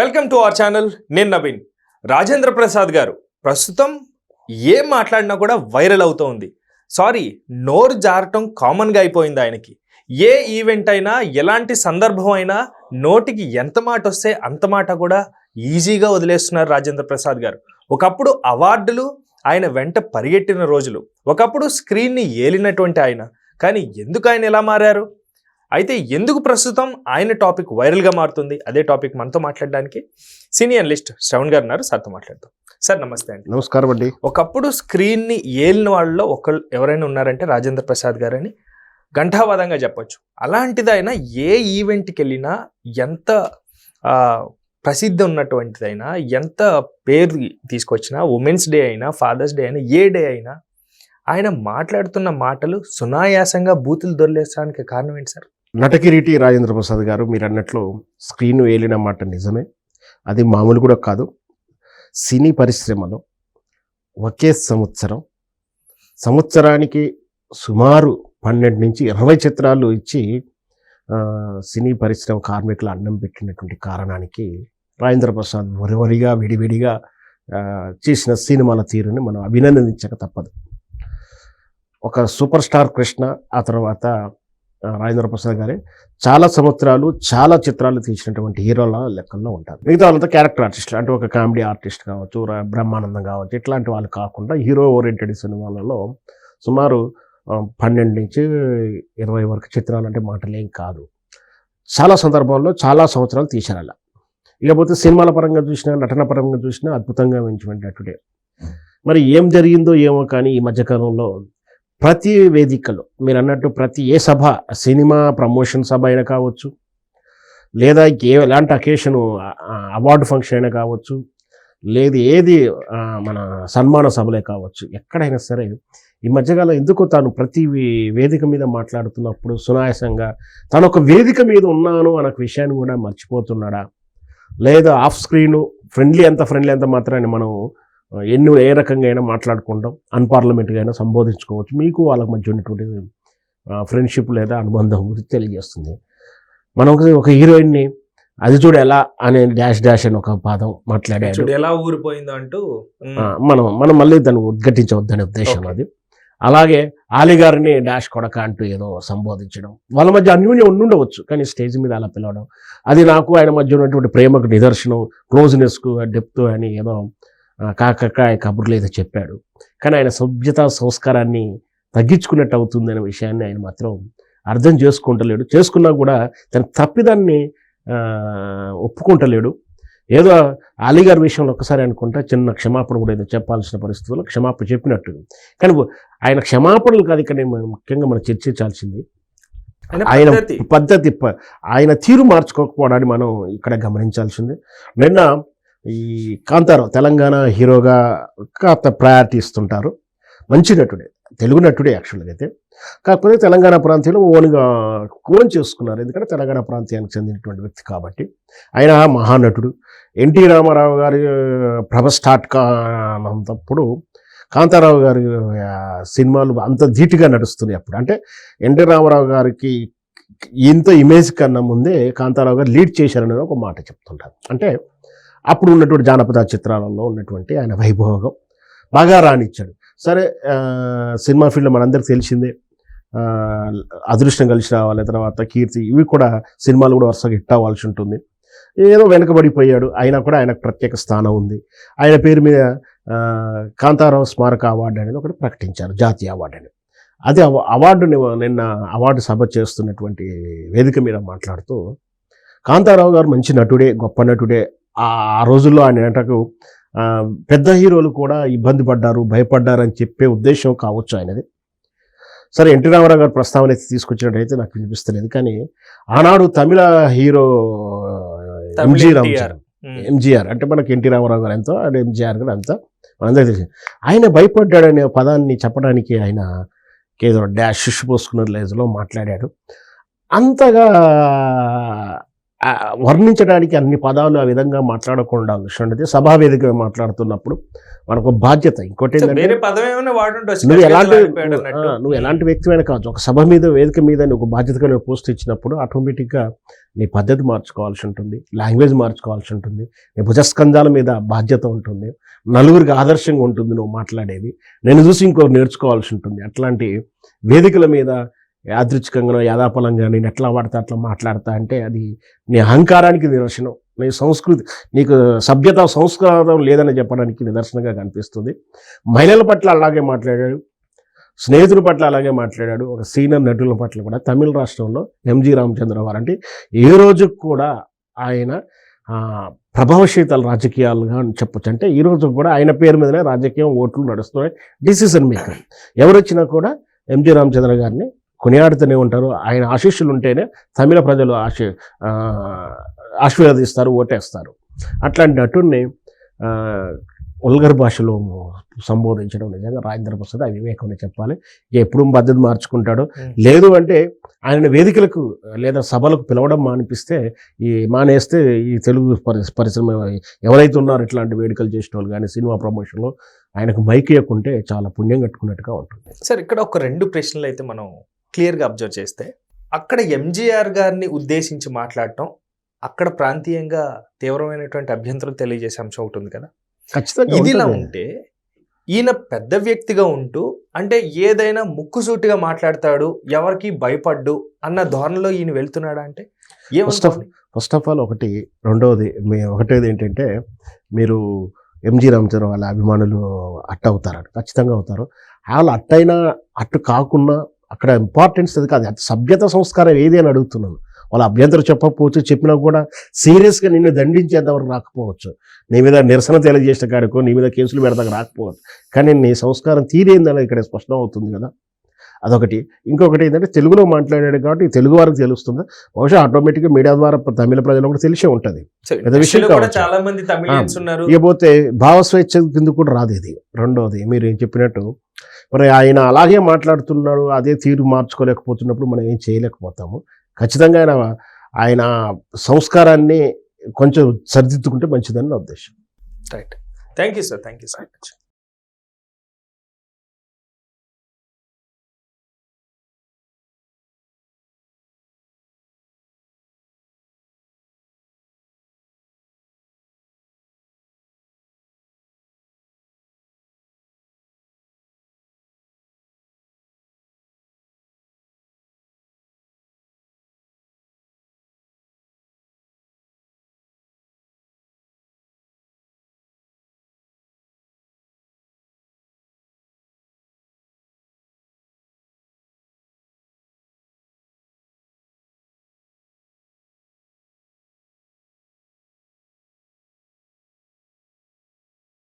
Welcome to our channel. నేను నవీన్. రాజేంద్ర ప్రసాద్ గారు ప్రస్తుతం ఏం మాట్లాడినా కూడా వైరల్ అవుతూ ఉంది. సారీ, నోరు జారటం కామన్గా అయిపోయింది ఆయనకి. ఏ ఈవెంట్ అయినా, ఎలాంటి సందర్భం అయినా నోటికి ఎంత మాట వస్తే అంత మాట కూడా ఈజీగా వదిలేస్తున్నారు రాజేంద్ర ప్రసాద్ గారు. ఒకప్పుడు అవార్డులు ఆయన వెంట పరిగెట్టిన రోజులు, ఒకప్పుడు స్క్రీన్ని ఏలినటువంటి ఆయన. కానీ ఎందుకు ఆయన ఎలా మారారు? అయితే ఎందుకు ప్రస్తుతం ఆయన టాపిక్ వైరల్గా మారుతుంది? అదే టాపిక్ మనతో మాట్లాడడానికి సీనియర్ అనలిస్ట్ శ్రవణ్ గారు ఉన్నారు. సార్తో మాట్లాడతాం. సార్ నమస్తే అండి. నమస్కారం అండి. ఒకప్పుడు స్క్రీన్ని ఏలిన వాళ్ళలో ఒకళ్ళు ఎవరైనా ఉన్నారంటే రాజేంద్ర ప్రసాద్ గారు అని ఘంటావాదంగా చెప్పొచ్చు. అలాంటిది ఆయన ఏ ఈవెంట్కి వెళ్ళినా, ఎంత ప్రసిద్ధి ఉన్నటువంటిదైనా, ఎంత పేరు తీసుకొచ్చినా, ఉమెన్స్ డే అయినా, ఫాదర్స్ డే అయినా, ఏ డే అయినా ఆయన మాట్లాడుతున్న మాటలు సునాయాసంగా బూతులు దొరిలేసడానికి కారణం ఏంటి సార్? నటకిరీటి రాజేంద్ర ప్రసాద్ గారు మీరు అన్నట్లు స్క్రీన్ వేలిన మాట నిజమే. అది మామూలు కూడా కాదు. సినీ పరిశ్రమలో ఒకే సంవత్సరానికి సుమారు 12 నుంచి 20 చిత్రాలు ఇచ్చి సినీ పరిశ్రమ కార్మికుల అన్నం పెట్టినటువంటి కారణానికి రాజేంద్ర ప్రసాద్ వరివరిగా విడివిడిగా చేసిన సినిమాల తీరుని మనం అభినందించక తప్పదు. ఒక సూపర్ స్టార్ కృష్ణ, ఆ తర్వాత రాజేంద్ర ప్రసాద్ గారే చాలా సంవత్సరాలు చాలా చిత్రాలు తీసినటువంటి హీరోల లెక్కల్లో ఉంటారు. మిగతా వాళ్ళంతా క్యారెక్టర్ ఆర్టిస్టులు, అంటే ఒక కామెడీ ఆర్టిస్ట్ కావచ్చు, బ్రహ్మానందం కావచ్చు, ఇట్లాంటి వాళ్ళు కాకుండా హీరో ఓరియంటెడ్ సినిమాలలో సుమారు 12 నుంచి 20 వరకు చిత్రాలు అంటే మాటలేం కాదు. చాలా సందర్భాల్లో చాలా సంవత్సరాలు తీశారు అలా. ఇకపోతే సినిమాల పరంగా చూసినా, నటన పరంగా చూసినా అద్భుతంగా మించినట్టుడే. మరి ఏం జరిగిందో ఏమో కానీ ఈ మధ్యకాలంలో ప్రతి వేదికలో మీరు అన్నట్టు ప్రతి ఏ సభ, సినిమా ప్రమోషన్ సభ అయినా కావచ్చు, లేదా ఎలాంటి అకేషను అవార్డు ఫంక్షన్ అయినా కావచ్చు, లేదు ఏది మన సన్మాన సభలే కావచ్చు, ఎక్కడైనా సరే ఈ మధ్యకాలం ఎందుకో తాను ప్రతి వేదిక మీద మాట్లాడుతున్నప్పుడు సునాయాసంగా తాను ఒక వేదిక మీద ఉన్నాను అన్న విషయాన్ని కూడా మర్చిపోతున్నాడా, లేదా ఆఫ్ స్క్రీను ఫ్రెండ్లీ అంత మాత్రాన్ని మనం ఏ రకంగా అయినా మాట్లాడుకుంటాం, అన్పార్లమెంట్గా అయినా సంబోధించుకోవచ్చు. మీకు వాళ్ళకి మధ్య ఉన్నటువంటి ఫ్రెండ్షిప్ లేదా అనుబంధం గురించి తెలియజేస్తుంది. మనం ఒక హీరోయిన్ని అది చూడు ఎలా అనే డాష్ అని ఒక పాదం మాట్లాడాడు, ఎలా ఊరిపోయిందో అంటూ మనం మళ్ళీ దాన్ని ఉద్ఘటించవద్దనే ఉద్దేశం అది. అలాగే ఆలిగారిని డాష్ కొడక అంటూ ఏదో సంబోధించడం, వాళ్ళ మధ్య అన్యోన్యం ఉండవచ్చు, కానీ స్టేజ్ మీద అలా పిలవడం, అది నాకు ఆయన మధ్య ఉన్నటువంటి ప్రేమకు నిదర్శనం, క్లోజ్నెస్కు డెప్త్ అని ఏదో కాకకాయ కబుర్లు ఏదో చెప్పాడు. కానీ ఆయన సభ్యత సంస్కారాన్ని తగ్గించుకున్నట్టు అవుతుంది అనే విషయాన్ని ఆయన మాత్రం అర్థం చేసుకుంటలేడు. చేసుకున్నా కూడా తన తప్పిదాన్ని ఒప్పుకుంటలేడు. ఏదో అలీగారి విషయంలో ఒక్కసారి అనుకుంటా చిన్న క్షమాపణ కూడా ఏదో చెప్పాల్సిన పరిస్థితుల్లో క్షమాపణ చెప్పినట్టు. కానీ ఆయన క్షమాపణలు కాదు ఇక్కడ ముఖ్యంగా మనం చర్చించాల్సింది ఆయన పద్ధతి, ఆయన తీరు మార్చుకోకపోవడాన్ని మనం ఇక్కడ గమనించాల్సింది. నిన్న ఈ కాంతారావు తెలంగాణ హీరోగా కాస్త ప్రయారిటీ ఇస్తుంటారు. మంచి నటుడే, తెలుగు నటుడే యాక్చువల్గా అయితే. కాకపోతే తెలంగాణ ప్రాంతంలో ఓన్ చేసుకున్నారు, ఎందుకంటే తెలంగాణ ప్రాంతానికి చెందినటువంటి వ్యక్తి కాబట్టి. ఆయన మహానటుడు. ఎన్టీ రామారావు గారి ప్రభ స్టార్ట్ కానంతప్పుడు కాంతారావు గారి సినిమాలు అంత ధీటుగా నడుస్తున్నాయి అప్పుడు. అంటే ఎన్టీ రామారావు గారికి ఇంత ఇమేజ్ కన్నా ముందే కాంతారావు గారు లీడ్ చేశారనేది ఒక మాట చెప్తుంటారు. అంటే అప్పుడు ఉన్నటువంటి జానపద చిత్రాలలో ఉన్నటువంటి ఆయన వైభోగం బాగా రానిచ్చాడు. సరే, సినిమా ఫీల్డ్లో మనందరికీ తెలిసిందే, అదృష్టం కలిసి రావాలి, తర్వాత కీర్తి, ఇవి కూడా సినిమాలు కూడా వరుసగా హిట్ అవ్వాల్సి ఉంటుంది. ఏదో వెనకబడిపోయాడు, అయినా కూడా ఆయనకు ప్రత్యేక స్థానం ఉంది. ఆయన పేరు మీద కాంతారావు స్మారక అవార్డు అనేది ఒకటి ప్రకటించారు, జాతీయ అవార్డు అని. అదే అవార్డుని నిన్న అవార్డు సభ చేస్తున్నటువంటి వేదిక మీద మాట్లాడుతూ కాంతారావు గారు మంచి నటుడే, గొప్ప నటుడే. ఆ రోజుల్లో ఆయన నటకు పెద్ద హీరోలు కూడా ఇబ్బంది పడ్డారు, భయపడ్డారు అని చెప్పే ఉద్దేశం కావచ్చు ఆయనది. సరే, ఎన్టీ రామారావు గారు ప్రస్తావన అయితే తీసుకొచ్చినట్టయితే నాకు వినిపిస్తలేదు. కానీ ఆనాడు తమిళ హీరో ఎంజీఆర్ అంటే మనకి ఎన్టీ రామారావు గారు ఎంతో, అంటే ఎంజీఆర్ గారు అంతా మనందరికీ తెలిసింది. ఆయన భయపడ్డాడనే పదాన్ని చెప్పడానికి ఆయన ఏదో డాష్ పోసుకున్న లేజులో మాట్లాడాడు. అంతగా వర్ణించడానికి అన్ని పదాలు ఆ విధంగా మాట్లాడకుండా విషయం అనేది సభా వేదిక మాట్లాడుతున్నప్పుడు మనకు బాధ్యత. ఇంకోటి ఏంటంటే వేరే పదం ఏమైనా వాడుండొచ్చు, నువ్వు ఎలాంటి గజగజలాడిపోయాడు అన్నట్టు. నువ్వు ఎలాంటి వ్యక్తివైనా కావచ్చు, ఒక సభ మీద వేదిక మీద నువ్వు బాధ్యతగా నువ్వు పోస్ట్ ఇచ్చినప్పుడు ఆటోమేటిక్గా నీ పద్ధతి మార్చుకోవాల్సి ఉంటుంది, లాంగ్వేజ్ మార్చుకోవాల్సి ఉంటుంది, నీ భుజస్కంధాల మీద బాధ్యత ఉంటుంది, నలుగురికి ఆదర్శంగా ఉంటుంది నువ్వు మాట్లాడేది, నేను చూసి ఇంకోరు నేర్చుకోవాల్సి ఉంటుంది. అట్లాంటి వేదికల మీద యాదృచ్ఛికంగా యాదాపలంగా నేను ఎట్లా పడతా అట్లా మాట్లాడతా అంటే అది నీ అహంకారానికి నిదర్శనం, నీ సంస్కృతి, నీకు సభ్యత సంస్కారం లేదని చెప్పడానికి నిదర్శనంగా కనిపిస్తుంది. మహిళల పట్ల అలాగే మాట్లాడాడు, స్నేహితుల పట్ల అలాగే మాట్లాడాడు, ఒక సీనియర్ నటుల పట్ల కూడా. తమిళ రాష్ట్రంలో ఎంజి రామచంద్రరావు అంటే ఏ రోజుకు కూడా ఆయన ప్రభావశీతల రాజకీయాలుగా చెప్పొచ్చు. అంటే ఈ రోజు కూడా ఆయన పేరు మీదనే రాజకీయం ఓట్లు నడుస్తున్నాయి. డిసిషన్ మేకర్ ఎవరు వచ్చినా కూడా ఎంజి రామచంద్ర గారిని కొనియాడుతూనే ఉంటారు. ఆయన ఆశీస్సులు ఉంటేనే తమిళ ప్రజలు ఆశీర్వదిస్తారు, ఓటేస్తారు. అట్లాంటి నటుడిని వల్గర్ భాషలో సంబోధించడం నిజంగా రాజేంద్ర ప్రసాద్ వివేకం చెప్పాలి. ఎప్పుడు పద్ధతి మార్చుకుంటాడు, లేదు అంటే ఆయన వేదికలకు లేదా సభలకు పిలవడం మానేస్తే ఈ తెలుగు పరిశ్రమ ఎవరైతే ఉన్నారో ఇట్లాంటి వేడుకలు చేసిన వాళ్ళు కానీ సినిమా ప్రమోషన్లో ఆయనకు మైక్ ఇవ్వకుంటే చాలా పుణ్యం కట్టుకున్నట్టుగా ఉంటుంది. సార్, ఇక్కడ ఒక 2 ప్రశ్నలు అయితే మనం క్లియర్గా అబ్జర్వ్ చేస్తే, అక్కడ ఎంజీఆర్ గారిని ఉద్దేశించి మాట్లాడటం అక్కడ ప్రాంతీయంగా తీవ్రమైనటువంటి అభ్యంతరం తెలియజేసే అంశం ఉంటుంది కదా. ఖచ్చితంగా ఇదిలా ఉంటే ఈయన పెద్ద వ్యక్తిగా ఉంటూ అంటే ఏదైనా ముక్కుసూటిగా మాట్లాడతాడు, ఎవరికి భయపడ్డు అన్న ధోరణిలో ఈయన వెళ్తున్నాడా అంటే ఫస్ట్ ఆఫ్ ఆల్ ఒకటేది ఏంటంటే మీరు ఎంజి రామచంద్ర వాళ్ళ అభిమానులు అవుతారు, ఖచ్చితంగా అవుతారు. వాళ్ళు అట్టయినా అట్టు కాకుండా అక్కడ ఇంపార్టెన్స్ అది కాదు, సభ్యత సంస్కారం ఏది అని అడుగుతున్నాను. వాళ్ళ అభ్యంతరం చెప్పకపోవచ్చు, చెప్పినా కూడా సీరియస్గా నిన్ను దండించేంతవరకు రాకపోవచ్చు, నీ మీద నిరసన తెలియజేసిన కాడికో నీ మీద కేసులు పెడతాక రాకపోవచ్చు, కానీ నీ సంస్కారం తీరేందని ఇక్కడ స్పష్టం అవుతుంది కదా. అదొకటి. ఇంకొకటి ఏంటంటే తెలుగులో మాట్లాడాడు కాబట్టి తెలుగు వారికి తెలుస్తుంది, బహుశా ఆటోమేటిక్గా మీడియా ద్వారా తమిళ ప్రజలు కూడా తెలిసే ఉంటుంది. ఇకపోతే భావస్వేచ్ఛ కింద కూడా రాదు ఇది. రెండోది మీరు ఏం చెప్పినట్టు మరి ఆయన అలాగే మాట్లాడుతున్నాడు, అదే తీరు మార్చుకోలేకపోతున్నప్పుడు మనం ఏం చేయలేకపోతాము. ఖచ్చితంగా ఆయన సంస్కారాన్ని కొంచెం సరిదిద్దుకుంటే మంచిదని నా ఉద్దేశం. Right. Thank you sir, thank you so much.